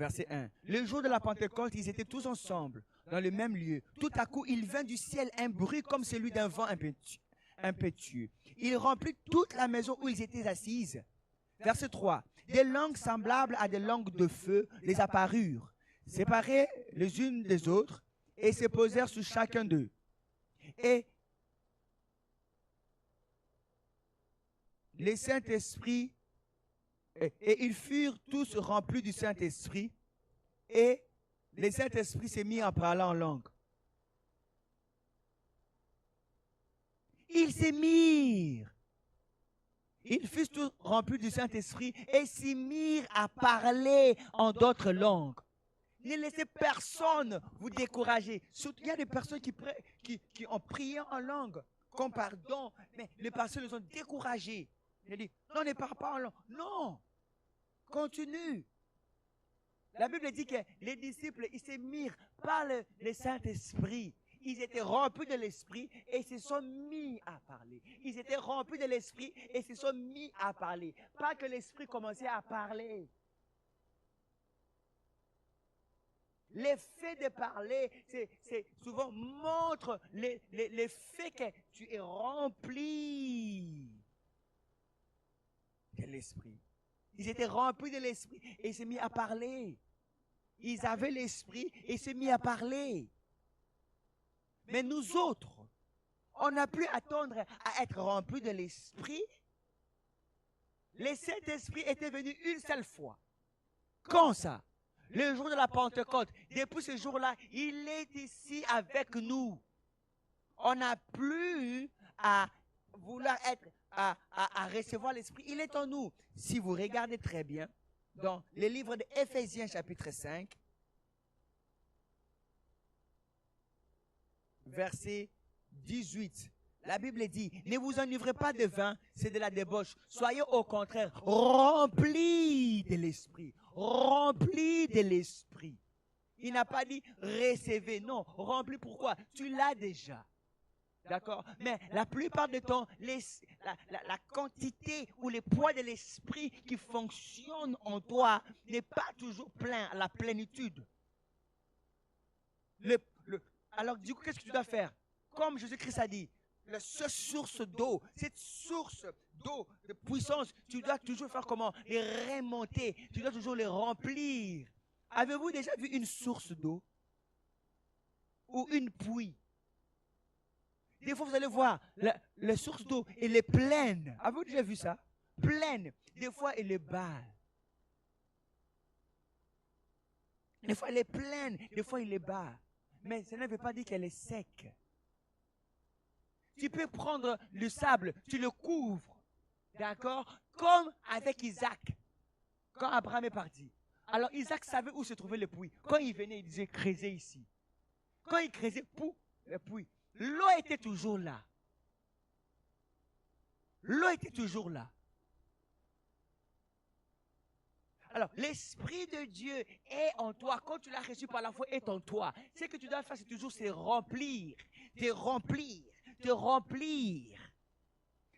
verset 1. Le jour de la Pentecôte, ils étaient tous ensemble, dans le même lieu. Tout à coup, il vint du ciel un bruit comme celui d'un vent impétueux. Il remplit toute la maison où ils étaient assises. Verset 3. Des langues semblables à des langues de feu les apparurent, séparées les unes des autres, et se posèrent sur chacun d'eux. Et les Saint-Esprit, et ils furent tous remplis du Saint-Esprit, et les Saint-Esprit s'est mis à parler en langue. Ils s'émirent. Ils furent tous remplis du Saint-Esprit et s'y mirent à parler en d'autres langues. Ne laissez personne vous décourager. Surtout, il y a des personnes qui ont prié en langue, comme pardon, mais les personnes les ont découragés. Ils disent, non, ne parle pas en langue. Non, continue. La Bible dit que les disciples, ils se mirent par le Saint-Esprit. Ils étaient remplis de l'Esprit et se sont mis à parler. Ils étaient remplis de l'Esprit et se sont mis à parler. Pas que l'Esprit commençait à parler. L'effet de parler, c'est souvent montre l'effet que tu es rempli de l'Esprit. Ils étaient remplis de l'Esprit et ils se mis à parler. Ils avaient l'Esprit et se mis à parler. Mais nous autres, on n'a plus à attendre à être remplis de l'Esprit. Le Saint-Esprit était venu une seule fois. Quand ça? Le jour de la Pentecôte. Depuis ce jour-là, il est ici avec nous. On n'a plus à vouloir être, à recevoir l'Esprit. Il est en nous. Si vous regardez très bien, dans le livre d'Éphésiens chapitre 5, verset 18, la Bible dit, ne vous enivrez pas de vin, c'est de la débauche. Soyez au contraire remplis de l'Esprit. Remplis de l'Esprit. Il n'a pas dit recevez, non, remplis pourquoi? Tu l'as déjà. D'accord? Mais la plupart du temps, la quantité ou le poids de l'Esprit qui fonctionne en toi n'est pas toujours plein, à la plénitude. Alors du coup, qu'est-ce que tu dois faire? Comme Jésus-Christ a dit, cette source d'eau, cette source d'eau, de puissance, tu dois toujours faire comment? Les remonter, tu dois toujours les remplir. Avez-vous déjà vu une source d'eau? Ou une puits? Des fois, vous allez voir, la source d'eau, elle est pleine. Avez-vous déjà vu ça? Pleine. Des fois, elle est basse. Des fois, elle est pleine. Des fois, elle est basse. Mais ça ne veut pas dire qu'elle est sec. Tu peux prendre le sable, tu le couvres. D'accord? Comme avec Isaac. Quand Abraham est parti. Alors, Isaac savait où se trouvait le puits. Quand il venait, il disait, creusez ici. Quand il creusait, le puits. L'eau était toujours là. L'eau était toujours là. Alors, l'Esprit de Dieu est en toi. Quand tu l'as reçu par la foi, est en toi. Ce que tu dois faire, c'est toujours se remplir. Te remplir. Te remplir.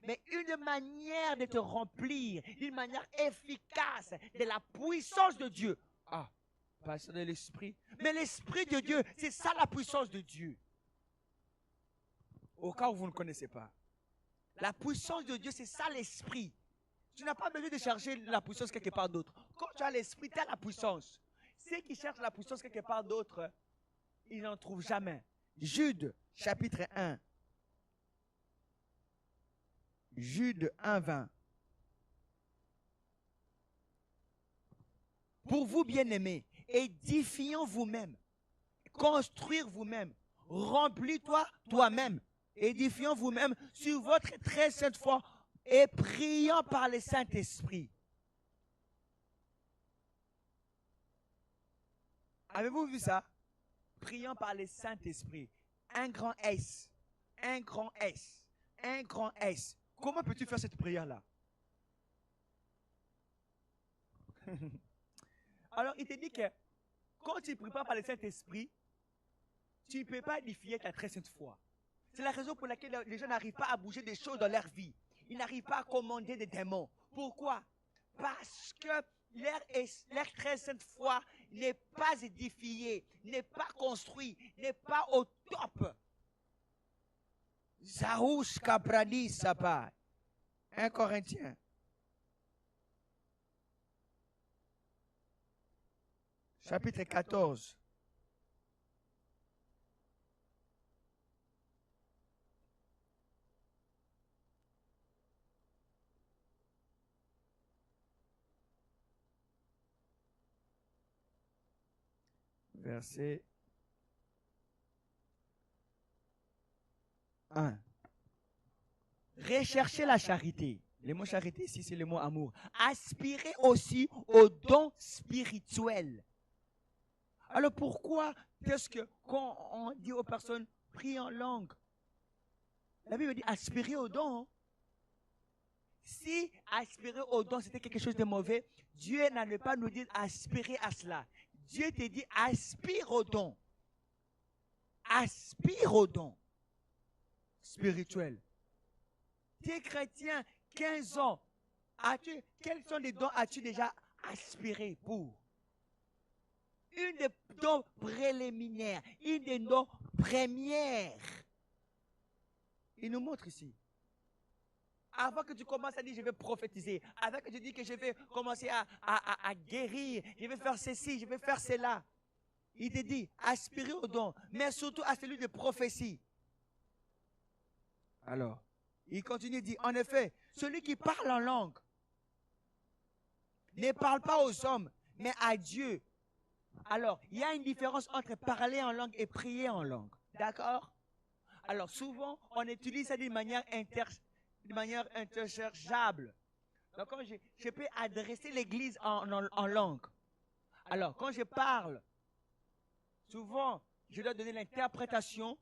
Mais une manière de te remplir, une manière efficace de la puissance de Dieu. Ah, pas ça de l'Esprit. Mais l'Esprit de Dieu, c'est ça la puissance de Dieu. Au cas où vous ne connaissez pas. La puissance de Dieu, c'est ça l'Esprit. Tu n'as pas besoin de chercher la puissance quelque part d'autre. Quand tu as l'Esprit, tu as la puissance. Ceux qui cherchent la puissance quelque part d'autre, ils n'en trouvent jamais. Jude, chapitre 1. Jude 1, 20. Pour vous, bien-aimés, édifions vous-même, construire vous-même, remplis-toi toi-même, édifions vous-même sur votre très sainte foi et priant par le Saint-Esprit. Avez-vous vu ça? Priant par le Saint-Esprit. Un grand S. Un grand S. Un grand S. Comment peux-tu faire cette prière-là? Alors, il te dit que quand tu ne pries pas par le Saint-Esprit, tu ne peux pas édifier ta très sainte foi. C'est la raison pour laquelle les gens n'arrivent pas à bouger des choses dans leur vie. Ils n'arrivent pas à commander des démons. Pourquoi? Parce que leur très sainte foi n'est pas édifié, n'est pas construit, n'est pas au top. Zaouch Kaprani Sapa. 1 Corinthiens. Chapitre 14. Verset 1. Recherchez la charité. Le mot charité ici, c'est le mot amour. Aspirez aussi aux dons spirituels. Alors pourquoi est-ce que quand on dit aux personnes, prie en langue, la Bible dit aspirer aux dons. Si aspirer aux dons c'était quelque chose de mauvais, Dieu n'allait pas nous dire aspirer à cela. Dieu te dit aspire aux dons. Aspire aux dons spirituels. Tu es chrétien, 15 ans. Quels sont les dons as-tu déjà aspiré pour? Une des dons préliminaires, une des dons premières. Il nous montre ici. Avant que tu commences à dire je vais prophétiser, avant que tu dis que je vais commencer à guérir, je vais faire ceci, je vais faire cela. Il te dit aspirer aux dons, mais surtout à celui de prophétie. Alors, il continue de dire, en effet, celui qui parle en langue ne parle pas aux hommes, mais à Dieu. Alors, il y a une différence entre parler en langue et prier en langue. D'accord? Alors, souvent, on utilise ça d'une manière interchangeable. Donc, quand je peux adresser l'église en langue. Alors, quand je parle, souvent, je dois donner l'interprétation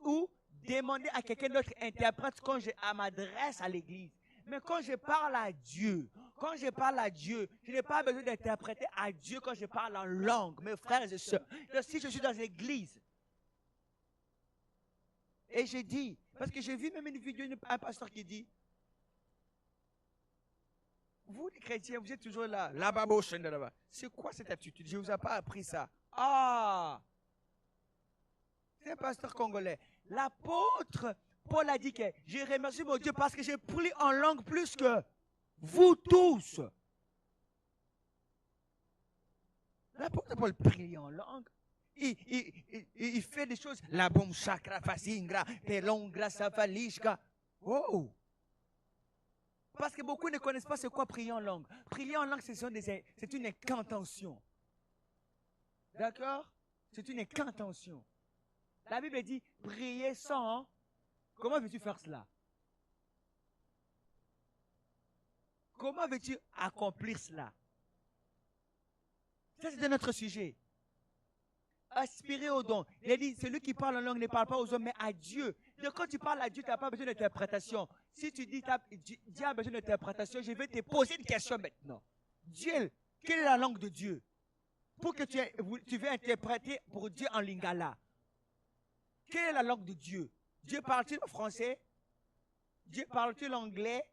ou demander à quelqu'un d'autre interprète quand je m'adresse à l'église. Mais quand je parle à Dieu, je n'ai pas besoin d'interpréter à Dieu quand je parle en langue, mes frères et sœurs. Donc, si je suis dans l'église, et je dis, parce que j'ai vu même une vidéo d'un pasteur qui dit, vous les chrétiens, vous êtes toujours là, là-bas, c'est quoi cette attitude? Je ne vous ai pas appris ça. Ah! C'est un pasteur congolais. L'apôtre Paul a dit que je remercie mon Dieu parce que j'ai pris en langue plus que vous tous. L'apôtre Paul prie en langue. Il fait des choses. La bombe chakra fasingra, pelongra safalishka. Oh! Parce que beaucoup ne connaissent pas ce qu'est prier en langue. Prier en langue, c'est une incantation. D'accord? C'est une incantation. La Bible dit, prier sans. Comment veux-tu faire cela? Comment veux-tu accomplir cela? Ça, c'est notre sujet. Aspirer aux dons. Il a dit, celui qui parle en langue ne parle pas aux hommes, mais à Dieu. Donc, quand tu parles à Dieu, tu n'as pas besoin d'interprétation. Si tu dis, Dieu a besoin d'interprétation, je vais te poser une question maintenant. Dieu, quelle est la langue de Dieu? Pour que tu veux interpréter pour Dieu en lingala. Quelle est la langue de Dieu? Dieu parle-t-il le français? Dieu parle-t-il l'anglais?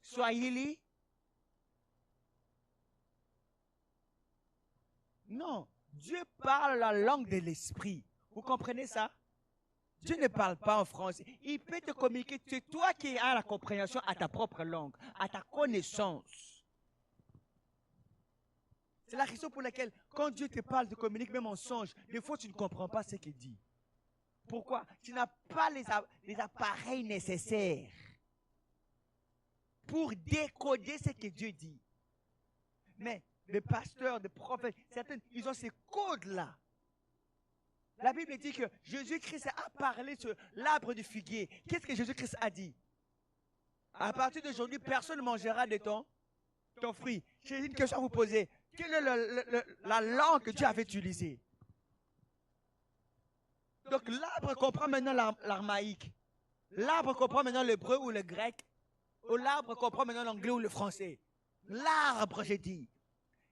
Swahili? Non. Dieu parle la langue de l'esprit. Vous comprenez ça? Dieu ne parle pas en français. Il peut te communiquer. C'est toi qui as la compréhension à ta propre langue, à ta connaissance. C'est la raison pour laquelle, quand Dieu te parle, te communique même en songe, des fois tu ne comprends pas ce qu'il dit. Pourquoi? Tu n'as pas les appareils nécessaires pour décoder ce que Dieu dit. Mais les pasteurs, les prophètes, certains, ils ont ces codes-là. La Bible dit que Jésus-Christ a parlé sur l'arbre du figuier. Qu'est-ce que Jésus-Christ a dit? À partir d'aujourd'hui, personne ne mangera de ton fruit. J'ai une question à vous poser. Quelle est la langue que Dieu avait utilisée? Donc l'arbre comprend maintenant l'armaïque. L'arbre comprend maintenant l'hébreu ou le grec. Ou l'arbre comprend maintenant l'anglais ou le français. L'arbre, j'ai dit.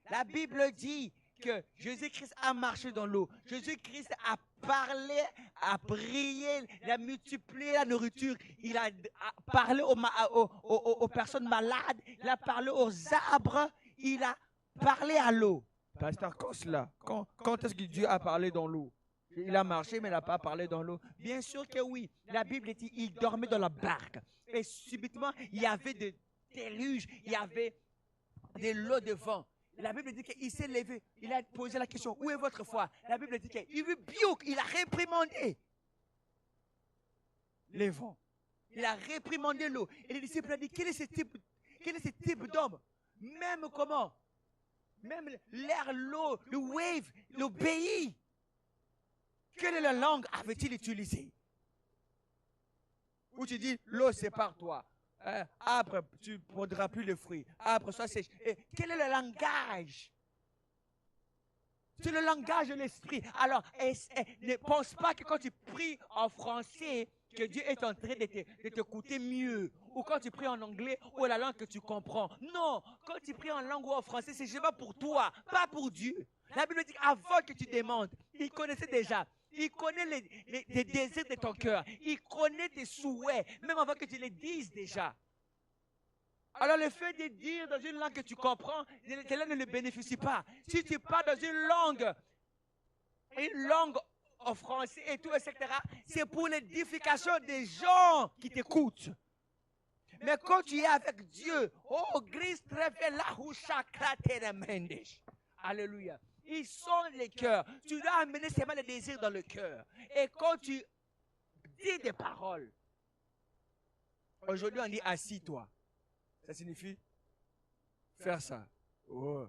La Bible dit que Jésus-Christ a marché dans l'eau. Jésus-Christ a parlé, a prié, il a multiplié la nourriture. Il a parlé aux personnes malades. Il a parlé aux arbres. Il a parlé à l'eau. Pasteur Kosla, quand est-ce que Dieu a parlé dans l'eau? Il a marché, mais il n'a pas parlé dans l'eau. Bien sûr que oui. La Bible dit qu'il dormait dans la barque. Et subitement, il y avait des déluges, il y avait de l'eau devant. La Bible dit qu'il s'est levé. Il a posé la question, où est votre foi? La Bible dit qu'il rebuke, il a réprimandé les vents. Il a réprimandé l'eau. Et les disciples ont dit, quel est ce type d'homme? Même comment? Même l'air, l'eau, le wave, l'obéit. Quelle langue avait-il utilisé? Où tu dis, l'eau sépare toi. Après, tu ne prendras plus le fruit. Après, soit sèche. Et quel est le langage? C'est le langage de l'esprit. Alors, ne pense pas que quand tu pries en français, que Dieu est en train de t'écouter mieux. Ou quand tu pries en anglais, ou la langue que tu comprends. Non, quand tu pries en langue ou en français, c'est seulement pour toi, pas pour Dieu. La Bible dit qu'avant que tu demandes, il connaissait déjà. Il connaît les désirs de ton cœur. Il connaît tes souhaits, même avant que tu les dises déjà. Alors le fait de dire dans une langue que tu comprends, cela ne le bénéficie pas. Si tu parles dans une langue en français et tout, etc., c'est pour l'édification des gens qui t'écoutent. Mais quand tu es avec Dieu, oh, Christ révèle la hushakra mendes. Alléluia. Ils sont les cœurs. Tu dois amener seulement les désirs dans le cœur. Et quand tu dis des paroles, aujourd'hui on dit assis-toi. Ça signifie faire ça. Oh.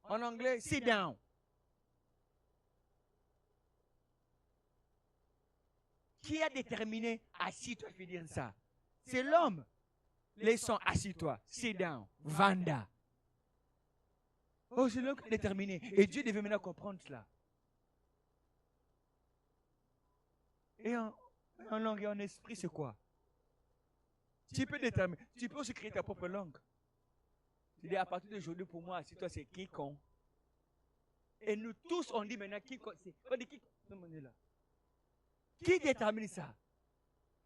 En anglais, sit down. Qui a déterminé assis-toi, je vais dire ça? C'est l'homme. Laissons assis-toi, sit down, vanda. Oh, c'est l'homme qui a déterminé. Et Dieu devait maintenant comprendre cela. Et en langue et en esprit, c'est quoi? Tu peux déterminer. Tu peux aussi créer ta propre langue. Tu dis, à partir d'aujourd'hui, pour moi, assis-toi, c'est quiconque. Et nous tous, on dit maintenant quiconque. On dit quiconque. Qui détermine ça?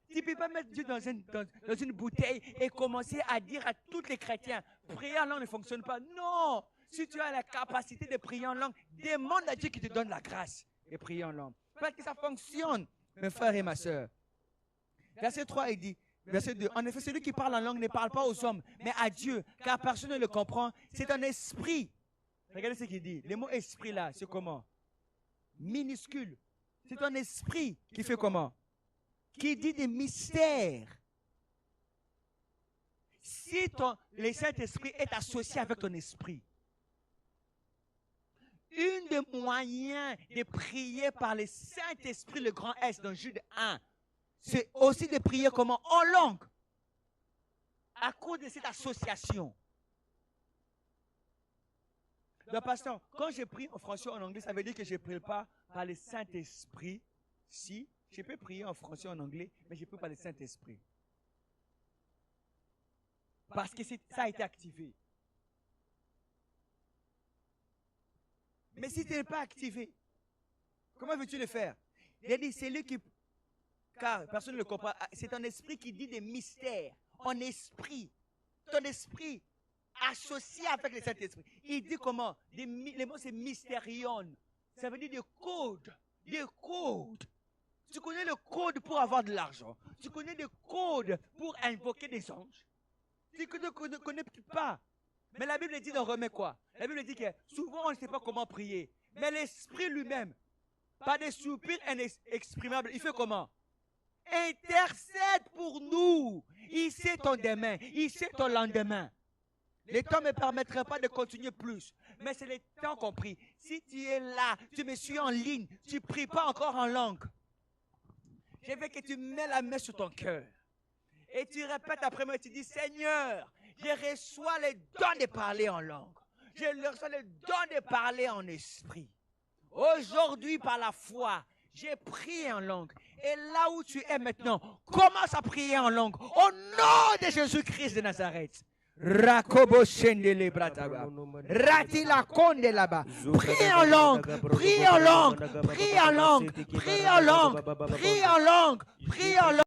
Tu ne peux pas mettre Dieu dans une bouteille et commencer à dire à tous les chrétiens, prier en langue ne fonctionne pas. Non! Si tu as la capacité de prier en langue, demande à Dieu qui te donne la grâce de prier en langue. Parce que ça fonctionne, mes frères et ma soeur. Verset 3, il dit, verset 2, en effet, celui qui parle en langue ne parle pas aux hommes, mais à Dieu, car personne ne le comprend. C'est un esprit. Regardez ce qu'il dit. Le mot esprit là, c'est comment? Minuscule. C'est un esprit qui fait comment? Qui dit des mystères. Si le Saint-Esprit est associé avec ton esprit, une des moyens de prier par le Saint-Esprit, le grand S, dans Jude 1, c'est aussi de prier comment? En langue. À cause de cette association. Donc, pasteur, quand je prie en français ou en anglais, ça veut dire que je ne prie pas par le Saint-Esprit. Si, je peux prier en français ou en anglais, mais je ne peux pas par le Saint-Esprit. Parce que ça a été activé. Mais si tu n'es pas activé, comment veux-tu le faire? Il a dit, c'est lui qui... Car personne ne le comprend. C'est un esprit qui dit des mystères. En esprit. Ton esprit associé avec le Saint-Esprit. Il dit comment? Les mots, c'est mystérion. Ça veut dire des codes. Des codes. Tu connais le code pour avoir de l'argent. Tu connais le code pour invoquer des anges. Tu ne connais pas. Mais la Bible dit dans Romains quoi? La Bible dit que souvent on ne sait pas comment prier. Mais l'Esprit lui-même, par des soupirs inexprimables, il fait comment? Intercède pour nous. Il sait ton demain. Il sait ton lendemain. Le temps ne me permettrait pas de continuer plus. Mais c'est le temps qu'on prie. Si tu es là, tu me suis en ligne, tu ne pries pas encore en langue. Je veux que tu mets la main sur ton cœur. Et tu répètes après moi, tu dis, Seigneur, je reçois le don de parler en langue. Je reçois le don de parler en esprit. Aujourd'hui, par la foi, j'ai prié en langue. Et là où tu es maintenant, commence à prier en langue. Au nom de Jésus-Christ de Nazareth. Rakobo Shendele Brataba. Ratila Konde là-bas. Prie en langue. Prie en langue. Prie en langue. Prie en langue. Prie en langue. Prie en langue.